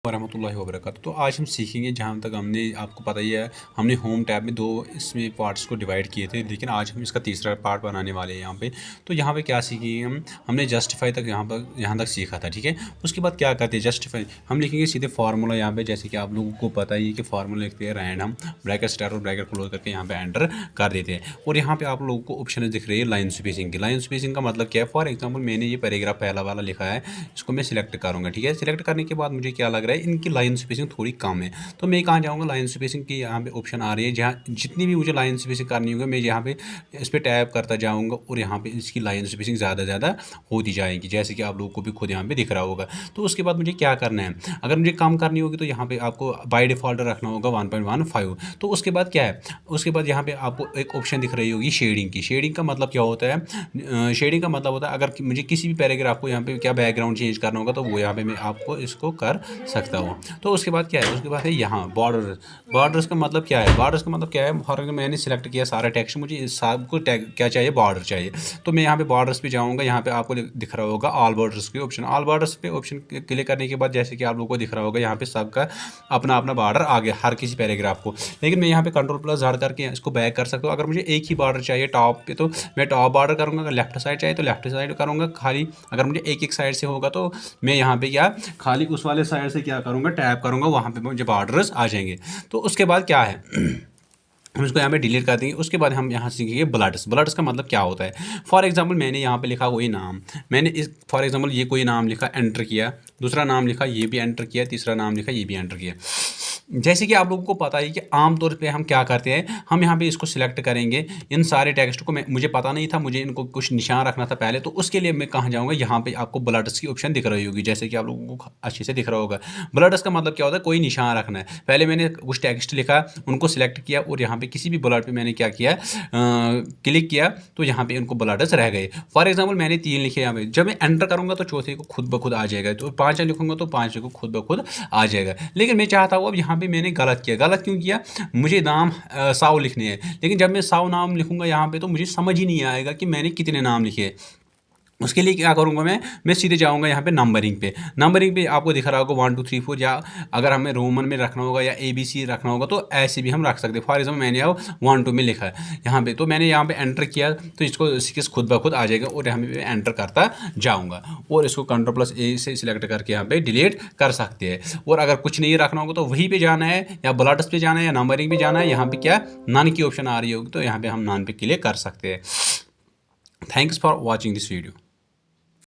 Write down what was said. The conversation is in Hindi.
वरहमतुल्लाहि वबरकातुहू। तो आज हम सीखेंगे, जहाँ तक हमने आपको पता ही है, हमने होम टैब में 2 इसमें पार्ट्स को डिवाइड किए थे, लेकिन आज हम इसका तीसरा पार्ट बनाने वाले हैं यहाँ पे। तो यहाँ पे क्या सीखेंगे हमने जस्टिफाई तक यहाँ तक सीखा था, ठीक है। उसके बाद क्या करते हैं, जस्टिफाई हम लिखेंगे सीधे फार्मूला यहाँ पे, जैसे कि आप लोगों को पता ही है कि फार्मूला लिखते हैं रैंड, हम ब्रैकेट स्टार्ट और ब्रैकेट क्लोज करके यहाँ पे एंटर कर देते हैं। और यहाँ पे आप लोगों को ऑप्शन दिख रही है लाइन स्पेसिंग की। लाइन स्पेसिंग का मतलब क्या है, फॉर एग्जाम्पल मैंने ये पैराग्राफ पहला वाला लिखा है, इसको मैं सिलेक्ट करूँगा, ठीक है। सिलेक्ट करने के बाद मुझे क्या लग रहा है, इनकी लाइन स्पेसिंग थोड़ी कम है, तो मैं कहाँ जाऊँगा, लाइन स्पेसिंग की यहाँ पे ऑप्शन आ रही है, जहाँ जितनी भी मुझे लाइन स्पेसिंग करनी होगी मैं यहाँ पे इस पर टैप करता जाऊँगा और यहाँ पे इसकी लाइन स्पेसिंग ज़्यादा होती जाएगी, जैसे कि आप लोगों को भी खुद यहाँ पे दिख रहा होगा। तो उसके बाद मुझे क्या करना है, अगर मुझे कम करनी होगी तो यहाँ पे आपको बाय डिफ़ॉल्ट रखना होगा 1.15। तो उसके बाद क्या है, उसके बाद यहाँ पे आपको एक ऑप्शन दिख रही होगी शेडिंग की। शेडिंग का मतलब क्या होता है, शेडिंग का मतलब होता है अगर मुझे किसी भी पैराग्राफ को यहाँ पे क्या बैकग्राउंड चेंज करना होगा तो वो यहाँ पे मैं आपको इसको कर सकता हूँ। तो उसके बाद क्या है, उसके बाद है यहाँ बॉर्डर्स का मतलब क्या है, बॉर्डर्स का मतलब क्या है, फॉर एग्जाम्पल मैंने सिलेक्ट किया सारा टेक्स्ट, मुझे इस सबको क्या चाहिए, बॉर्डर चाहिए। तो मैं यहाँ पे बॉर्डर्स पे जाऊँगा, यहाँ पे आपको दिख रहा होगा ऑल बॉर्डर्स के ऑप्शन। ऑल बॉर्डर्स पे ऑप्शन क्लिक करने के बाद जैसे कि आप लोगों को दिख रहा होगा यहाँ पे सबका अपना अपना बॉर्डर आ गया हर किसी पैराग्राफ को। लेकिन मैं यहाँ पे कंट्रोल+Z करके इसको बैक कर सकता हूँ। अगर मुझे एक ही बॉर्डर चाहिए टॉप पे तो मैं टॉप बॉर्डर करूँगा, अगर लेफ्ट साइड चाहिए तो लेफ्ट साइड करूँगा खाली। अगर मुझे एक साइड से होगा तो मैं यहाँ पे क्या खाली उस वाले साइड से क्या करूँगा, टैप करूँगा, वहाँ पे मुझे बॉर्डर्स आ जाएंगे। तो उसके बाद क्या है हम इसको यहाँ पे डिलीट कर देंगे। उसके बाद हम यहाँ सीखेंगे ब्लड्स का मतलब क्या होता है। फॉर एग्जांपल मैंने यहाँ पे लिखा कोई नाम, मैंने इस फॉर एग्जांपल ये कोई नाम लिखा, एंटर किया, दूसरा नाम लिखा, ये भी एंटर किया, तीसरा नाम लिखा, ये भी एंटर किया। जैसे कि आप लोगों को पता है कि आमतौर पे हम क्या करते हैं, हम यहाँ पे इसको सिलेक्ट करेंगे, इन सारे टेक्स्ट को मुझे पता नहीं था, मुझे इनको कुछ निशान रखना था पहले, तो उसके लिए मैं कहाँ जाऊँगा, यहाँ पे आपको ब्लड्स की ऑप्शन दिख रही होगी, जैसे कि आप लोगों को अच्छे से दिख रहा होगा। ब्लड्स का मतलब क्या होता है, कोई निशान रखना है। पहले मैंने कुछ टेक्स्ट लिखा, उनको सिलेक्ट किया और यहाँ पे किसी भी ब्लड पे मैंने क्या किया, क्लिक किया, तो यहाँ पे उनको ब्लड्स रह गए। फॉर एग्जाम्पल मैंने 3 लिखे यहाँ पे, जब मैं एंटर करूँगा तो चौथे को खुद ब खुद आ जाएगा, तो 5 लिखूँगा तो 5 को खुद ब खुद आ जाएगा। लेकिन मैं चाहता हूँ अब यहाँ पे मैंने गलत किया, गलत क्यों किया, मुझे नाम 100 लिखने हैं, लेकिन जब मैं 100 नाम लिखूंगा यहाँ पे तो मुझे समझ ही नहीं आएगा कि मैंने कितने नाम लिखे। उसके लिए क्या करूँगा, मैं सीधे जाऊँगा यहाँ पे नंबरिंग पे आपको दिख रहा होगा 1 2 3 4, या अगर हमें रोमन में रखना होगा या ABC रखना होगा तो ऐसे भी हम रख सकते हैं। फॉर एग्जाम्पल मैंने अब 1 2 में लिखा है यहाँ पे, तो मैंने यहाँ पे एंटर किया तो इसको खुद ब खुद आ जाएगा और यहाँ पे एंटर करता जाऊँगा और इसको Ctrl+A से सिलेक्ट करके यहाँ पे डिलीट कर सकते हैं। और अगर कुछ नहीं रखना होगा तो वहीं पर जाना है, या ब्लड्स पे जाना है, या नंबरिंग पे जाना है, यहाँ पे क्या नन की ऑप्शन आ रही होगी तो यहाँ पे हम नन पे क्लिक कर सकते हैं। Thanks for watching this video.